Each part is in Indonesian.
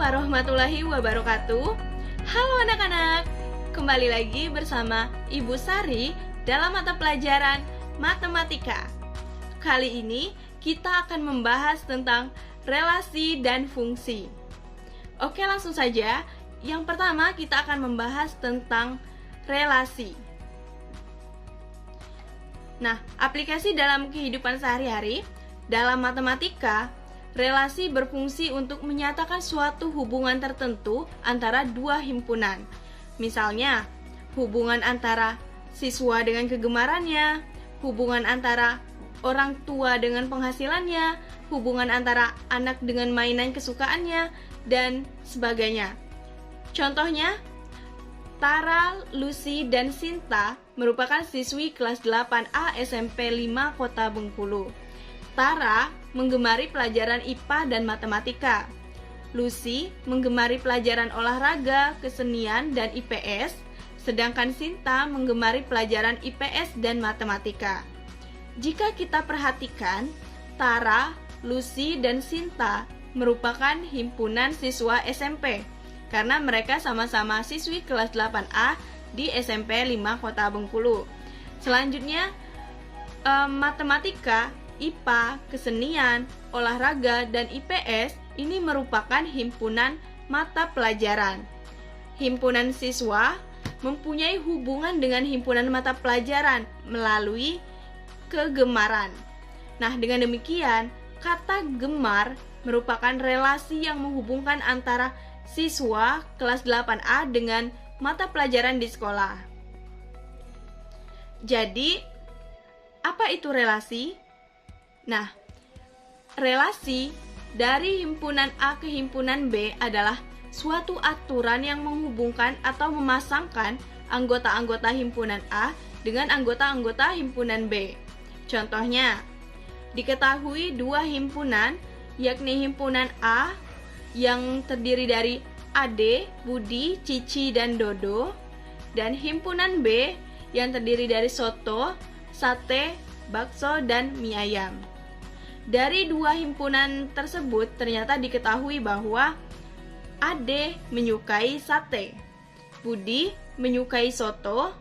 warahmatullahi wabarakatuh. Halo anak-anak, kembali lagi bersama Ibu Sari dalam mata pelajaran Matematika. Kali ini kita akan membahas tentang relasi dan fungsi. Oke, langsung saja. Yang pertama kita akan membahas tentang relasi. Nah, aplikasi dalam kehidupan sehari-hari, dalam matematika, relasi berfungsi untuk menyatakan suatu hubungan tertentu antara dua himpunan. Misalnya, hubungan antara siswa dengan kegemarannya, hubungan antara orang tua dengan penghasilannya, hubungan antara anak dengan mainan kesukaannya, dan sebagainya. Contohnya, Tara, Lucy, dan Sinta merupakan siswi kelas 8A SMP 5 Kota Bengkulu. Tara menggemari pelajaran IPA dan matematika. Lucy menggemari pelajaran olahraga, kesenian, dan IPS, sedangkan Sinta menggemari pelajaran IPS dan matematika. Jika kita perhatikan, Tara, Lucy, dan Sinta merupakan himpunan siswa SMP karena mereka sama-sama siswi kelas 8A di SMP 5 Kota Bengkulu. Selanjutnya, matematika, IPA, kesenian, olahraga, dan IPS ini merupakan himpunan mata pelajaran. Himpunan siswa mempunyai hubungan dengan himpunan mata pelajaran melalui kegemaran. Nah, dengan demikian, kata gemar merupakan relasi yang menghubungkan antara siswa kelas 8A dengan mata pelajaran di sekolah. Jadi, apa itu relasi? Nah, relasi dari himpunan A ke himpunan B adalah suatu aturan yang menghubungkan atau memasangkan anggota-anggota himpunan A dengan anggota-anggota himpunan B. Contohnya, diketahui dua himpunan, yakni himpunan A yang terdiri dari Ade, Budi, Cici, dan Dodo, dan himpunan B yang terdiri dari soto, sate, bakso, dan mie ayam. Dari dua himpunan tersebut ternyata diketahui bahwa Ade menyukai sate, Budi menyukai soto,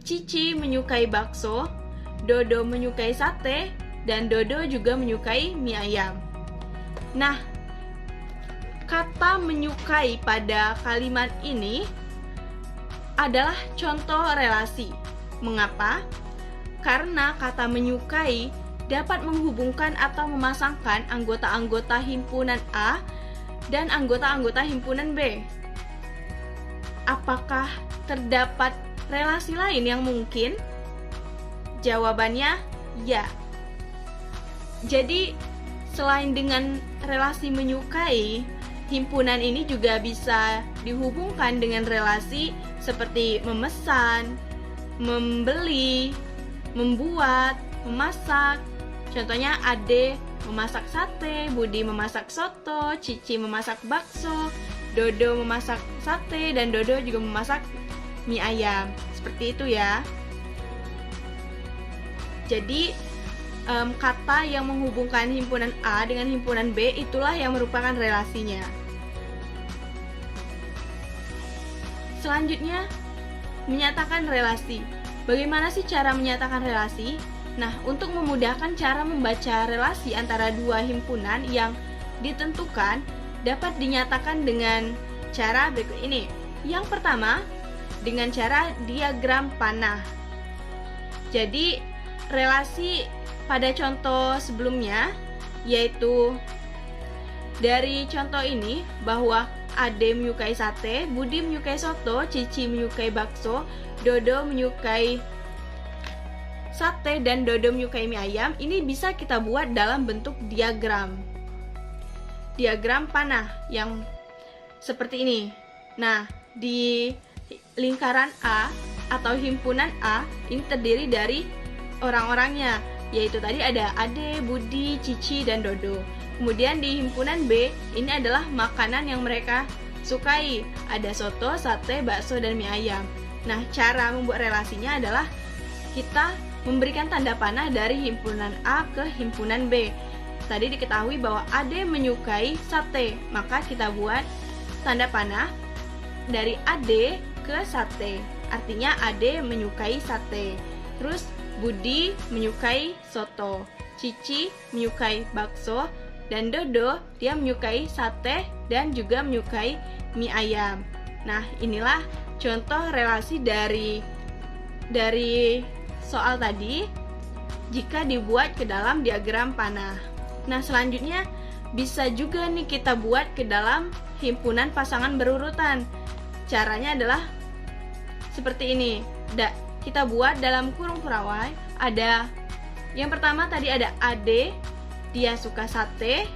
Cici menyukai bakso, Dodo menyukai sate, dan Dodo juga menyukai mie ayam. Nah, kata menyukai pada kalimat ini adalah contoh relasi. Mengapa? Karena kata menyukai dapat menghubungkan atau memasangkan anggota-anggota himpunan A dan anggota-anggota himpunan B. Apakah terdapat relasi lain yang mungkin? Jawabannya ya. Jadi, selain dengan relasi menyukai, himpunan ini juga bisa dihubungkan dengan relasi seperti memesan, membeli, membuat, memasak. Contohnya, Ade memasak sate, Budi memasak soto, Cici memasak bakso, Dodo memasak sate, dan Dodo juga memasak mie ayam. Seperti itu ya. Jadi, kata yang menghubungkan himpunan A dengan himpunan B itulah yang merupakan relasinya. Selanjutnya, menyatakan relasi. Bagaimana sih cara menyatakan relasi? Nah, untuk memudahkan cara membaca relasi antara dua himpunan yang ditentukan dapat dinyatakan dengan cara berikut ini. Yang pertama, dengan cara diagram panah. Jadi, relasi pada contoh sebelumnya, yaitu dari contoh ini bahwa Ade menyukai sate, Budi menyukai soto, Cici menyukai bakso, Dodo menyukai sate, dan Dodo menyukai mie ayam. Ini bisa kita buat dalam bentuk diagram. Diagram panah yang seperti ini. Nah, di lingkaran A atau himpunan A ini terdiri dari orang-orangnya, yaitu tadi ada Ade, Budi, Cici, dan Dodo. Kemudian di himpunan B, ini adalah makanan yang mereka sukai. Ada soto, sate, bakso, dan mie ayam. Nah, cara membuat relasinya adalah kita memberikan tanda panah dari himpunan A ke himpunan B. Tadi diketahui bahwa Ade menyukai sate, maka kita buat tanda panah dari Ade ke sate. Artinya Ade menyukai sate. Terus Budi menyukai soto, Cici menyukai bakso, dan Dodo dia menyukai sate dan juga menyukai mie ayam. Nah, inilah contoh relasi dari soal tadi jika dibuat ke dalam diagram panah. Nah, selanjutnya bisa juga nih kita buat ke dalam himpunan pasangan berurutan. Caranya adalah seperti ini. Kita buat dalam kurung kurawai ada yang pertama tadi ada Ade, dia suka sate.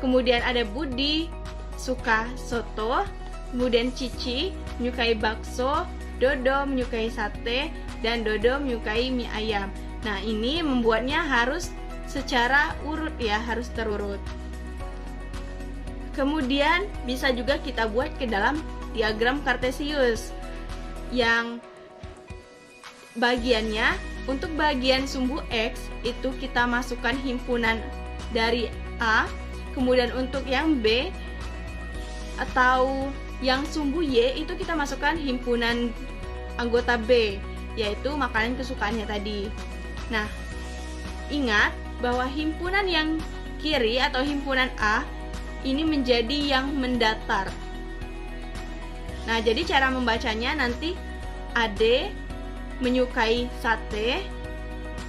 Kemudian ada Budi, suka soto. Kemudian Cici menyukai bakso, Dodo menyukai sate, dan Dodo menyukai mie ayam. Nah, ini membuatnya harus secara urut ya, harus terurut. Kemudian bisa juga kita buat ke dalam diagram kartesius yang bagiannya untuk bagian sumbu X itu kita masukkan himpunan dari A, kemudian untuk yang B atau yang sumbu Y itu kita masukkan himpunan anggota B, yaitu makanan kesukaannya tadi. Nah, ingat bahwa himpunan yang kiri atau himpunan A ini menjadi yang mendatar. Nah, jadi cara membacanya nanti Ade menyukai sate.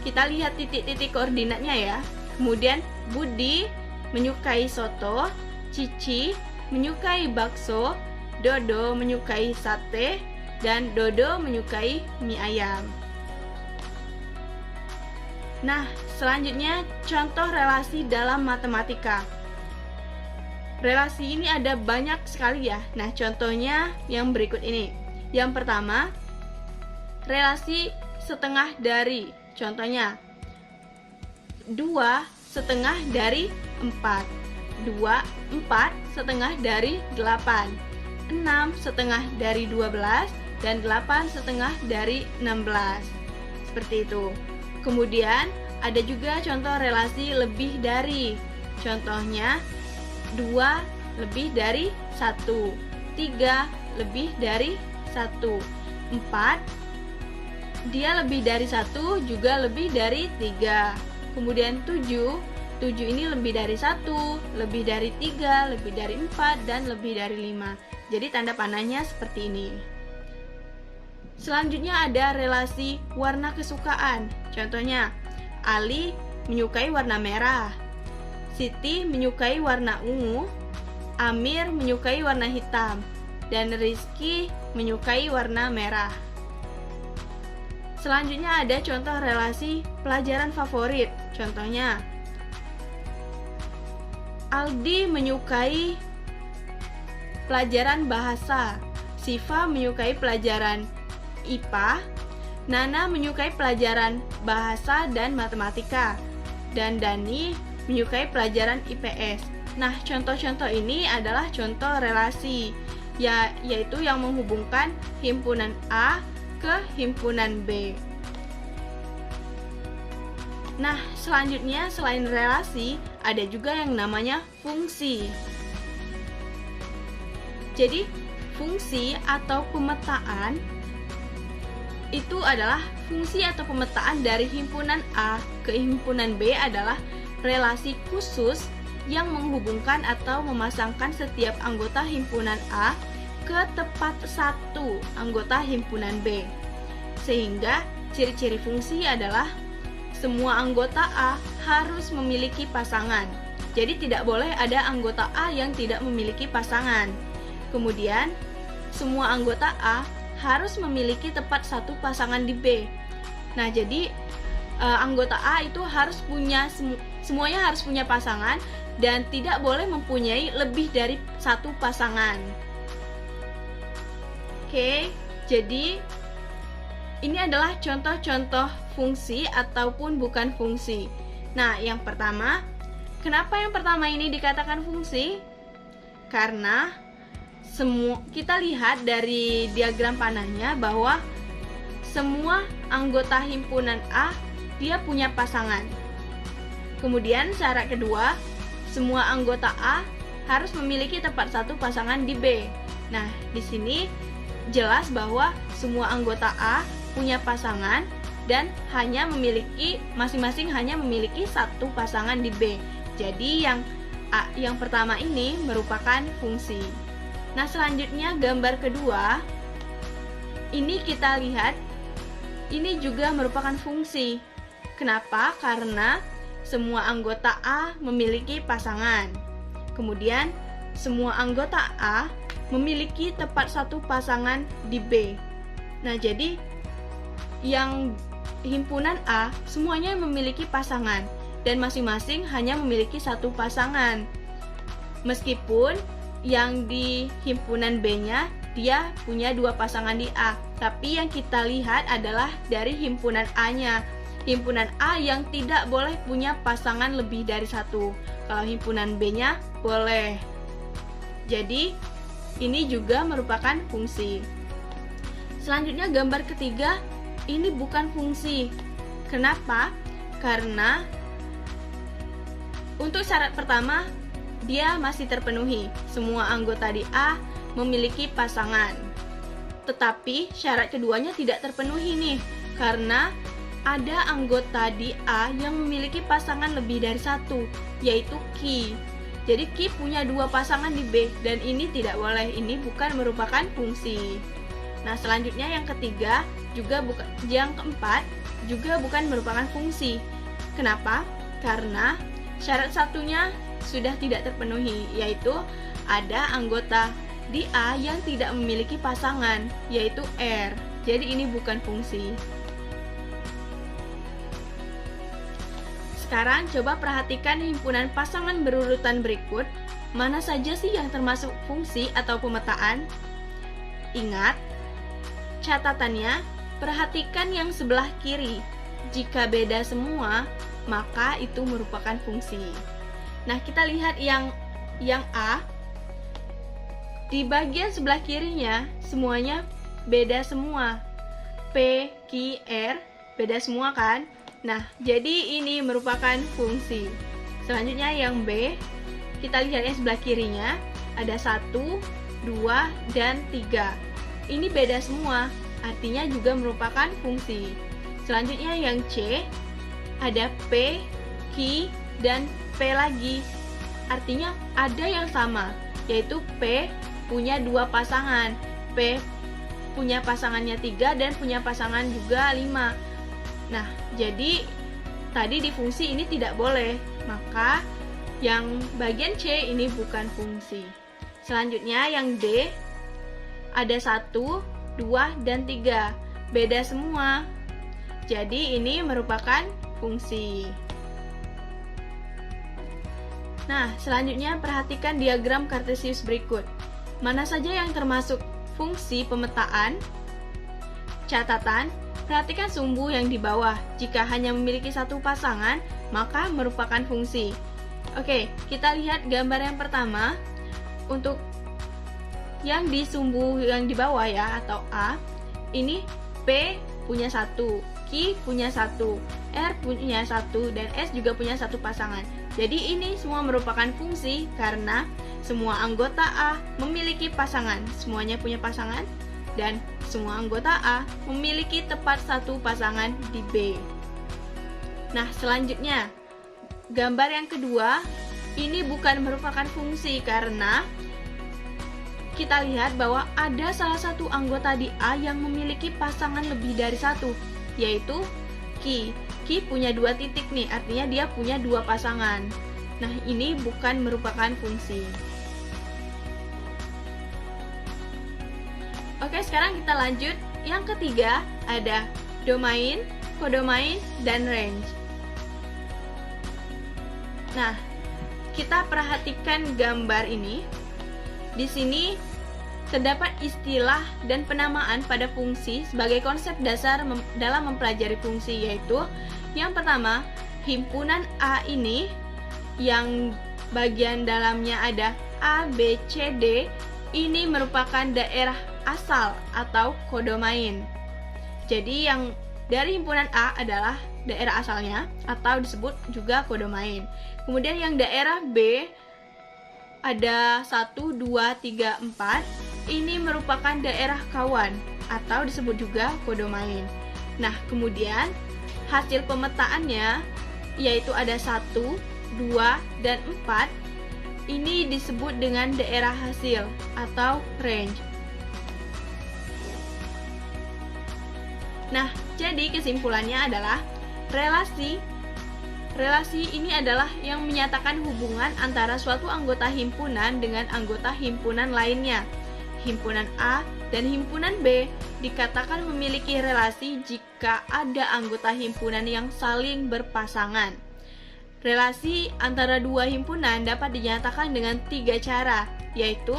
Kita lihat titik-titik koordinatnya ya. Kemudian Budi menyukai soto, Cici menyukai bakso, Dodo menyukai sate, dan Dodo menyukai mie ayam. Nah, selanjutnya contoh relasi dalam matematika. Relasi ini ada banyak sekali ya. Nah, contohnya yang berikut ini. Yang pertama, relasi setengah dari. Contohnya 2 setengah dari 4, 4 setengah dari 8, 6 setengah dari 12, dan 8 setengah dari 16. Seperti itu. Kemudian ada juga contoh relasi lebih dari. Contohnya 2 lebih dari 1, 3 lebih dari 1, 4 dia lebih dari 1 juga lebih dari 3. Kemudian 7 ini lebih dari 1, lebih dari 3, lebih dari 4, dan lebih dari 5. Jadi tanda panahnya seperti ini. Selanjutnya ada relasi warna kesukaan. Contohnya, Ali menyukai warna merah, Siti menyukai warna ungu, Amir menyukai warna hitam, dan Rizky menyukai warna merah. Selanjutnya ada contoh relasi pelajaran favorit. Contohnya, Aldi menyukai pelajaran bahasa, Siva menyukai pelajaran IPA, Nana menyukai pelajaran bahasa dan matematika, dan Dani menyukai pelajaran IPS. Nah, contoh-contoh ini adalah contoh relasi, yaitu yang menghubungkan himpunan A ke himpunan B. Nah, selanjutnya selain relasi, ada juga yang namanya fungsi. Jadi, fungsi atau pemetaan itu adalah fungsi atau pemetaan dari himpunan A ke himpunan B adalah relasi khusus yang menghubungkan atau memasangkan setiap anggota himpunan A ke tepat satu anggota himpunan B. Sehingga ciri-ciri fungsi adalah semua anggota A harus memiliki pasangan. Jadi tidak boleh ada anggota A yang tidak memiliki pasangan. Kemudian semua anggota A harus memiliki tepat satu pasangan di B. Nah, jadi anggota A itu harus punya semuanya harus punya pasangan dan tidak boleh mempunyai lebih dari satu pasangan. Oke, jadi ini adalah contoh-contoh fungsi ataupun bukan fungsi. Nah, yang pertama, kenapa yang pertama ini dikatakan fungsi? Karena kita lihat dari diagram panahnya bahwa semua anggota himpunan A dia punya pasangan. Kemudian syarat kedua, semua anggota A harus memiliki tepat satu pasangan di B. Nah, di sini jelas bahwa semua anggota A punya pasangan dan hanya memiliki masing-masing hanya memiliki satu pasangan di B. Jadi yang A yang pertama ini merupakan fungsi. Nah, selanjutnya gambar kedua ini kita lihat ini juga merupakan fungsi. Kenapa? Karena semua anggota A memiliki pasangan. Kemudian semua anggota A memiliki tepat satu pasangan di B. Nah, jadi yang himpunan A semuanya memiliki pasangan dan masing-masing hanya memiliki satu pasangan. Meskipun yang di himpunan B-nya dia punya dua pasangan di A, tapi yang kita lihat adalah dari himpunan A-nya. Himpunan A yang tidak boleh punya pasangan lebih dari satu. Kalau himpunan B-nya boleh. Jadi ini juga merupakan fungsi. Selanjutnya gambar ketiga ini bukan fungsi. Kenapa? Karena untuk syarat pertama dia masih terpenuhi. Semua anggota di A memiliki pasangan. Tetapi syarat keduanya tidak terpenuhi nih, karena ada anggota di A yang memiliki pasangan lebih dari satu, yaitu Q. Jadi Q punya dua pasangan di B dan ini tidak boleh. Ini bukan merupakan fungsi. Nah, selanjutnya yang ketiga juga bukan, yang keempat juga bukan merupakan fungsi. Kenapa? Karena syarat satunya sudah tidak terpenuhi, yaitu ada anggota di A yang tidak memiliki pasangan, yaitu R. Jadi ini bukan fungsi. Sekarang coba perhatikan himpunan pasangan berurutan berikut. Mana saja sih yang termasuk fungsi atau pemetaan? Ingat, catatannya, perhatikan yang sebelah kiri. Jika beda semua, maka itu merupakan fungsi. Nah, kita lihat yang A. Di bagian sebelah kirinya, semuanya beda semua. P, Q, R, beda semua kan? Nah, jadi ini merupakan fungsi. Selanjutnya yang B, kita lihat yang sebelah kirinya, ada 1, 2, dan 3. Ini beda semua, artinya juga merupakan fungsi. Selanjutnya yang C, ada P, Q, dan P lagi. Artinya ada yang sama, yaitu P punya dua pasangan. P punya pasangannya 3 dan punya pasangan juga 5. Nah, jadi tadi di fungsi ini tidak boleh, maka yang bagian C ini bukan fungsi. Selanjutnya yang D, ada 1, 2, dan 3. Beda semua. Jadi ini merupakan fungsi. Nah, selanjutnya perhatikan diagram kartesius berikut. Mana saja yang termasuk fungsi pemetaan? Catatan, perhatikan sumbu yang di bawah. Jika hanya memiliki satu pasangan, maka merupakan fungsi. Oke, kita lihat gambar yang pertama. Untuk yang di sumbu yang di bawah ya, atau A, ini P punya 1, Q punya 1, R punya 1, dan S juga punya satu pasangan. Jadi ini semua merupakan fungsi karena semua anggota A memiliki pasangan. Semuanya punya pasangan dan semua anggota A memiliki tepat satu pasangan di B. Nah, selanjutnya gambar yang kedua ini bukan merupakan fungsi karena kita lihat bahwa ada salah satu anggota di A yang memiliki pasangan lebih dari satu, yaitu Q. Q punya 2 titik nih, artinya dia punya 2 pasangan. Nah, ini bukan merupakan fungsi. Oke, sekarang kita lanjut. Yang ketiga ada domain, kodomain, dan range. Nah, kita perhatikan gambar ini. Di sini terdapat istilah dan penamaan pada fungsi sebagai konsep dasar dalam mempelajari fungsi, yaitu yang pertama, himpunan A ini yang bagian dalamnya ada A, B, C, D, ini merupakan daerah asal atau kodomain. Jadi yang dari himpunan A adalah daerah asalnya atau disebut juga kodomain. Kemudian yang daerah B ada 1, 2, 3, 4. Ini merupakan daerah kawan atau disebut juga kodomain. Nah, kemudian hasil pemetaannya yaitu ada 1, 2, dan 4. Ini disebut dengan daerah hasil atau range. Nah, jadi kesimpulannya adalah relasi ini adalah yang menyatakan hubungan antara suatu anggota himpunan dengan anggota himpunan lainnya. Himpunan A dan himpunan B dikatakan memiliki relasi jika ada anggota himpunan yang saling berpasangan. Relasi antara dua himpunan dapat dinyatakan dengan 3 cara, yaitu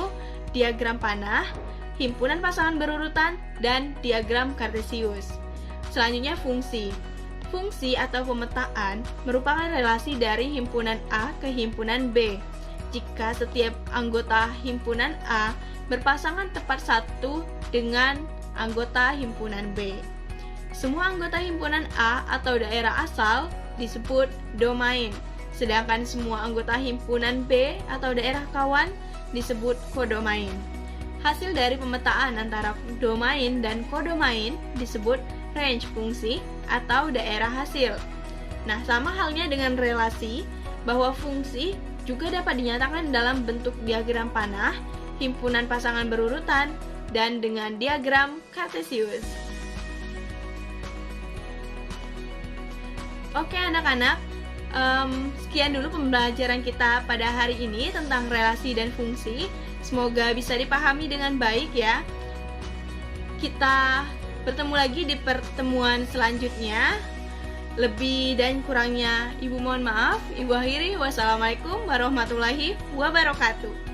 diagram panah, himpunan pasangan berurutan, dan diagram kartesius. Selanjutnya fungsi. Fungsi atau pemetaan merupakan relasi dari himpunan A ke himpunan B. Jika setiap anggota himpunan A berpasangan tepat satu dengan anggota himpunan B. Semua anggota himpunan A atau daerah asal disebut domain, sedangkan semua anggota himpunan B atau daerah kawan disebut kodomain. Hasil dari pemetaan antara domain dan kodomain disebut range fungsi atau daerah hasil. Nah, sama halnya dengan relasi, bahwa fungsi juga dapat dinyatakan dalam bentuk diagram panah, himpunan pasangan berurutan, dan dengan diagram kartesius. Oke anak-anak, sekian dulu pembelajaran kita pada hari ini tentang relasi dan fungsi. Semoga bisa dipahami dengan baik ya. Kita bertemu lagi di pertemuan selanjutnya. Lebih dan kurangnya Ibu mohon maaf. Ibu akhiri, wassalamualaikum warahmatullahi wabarakatuh.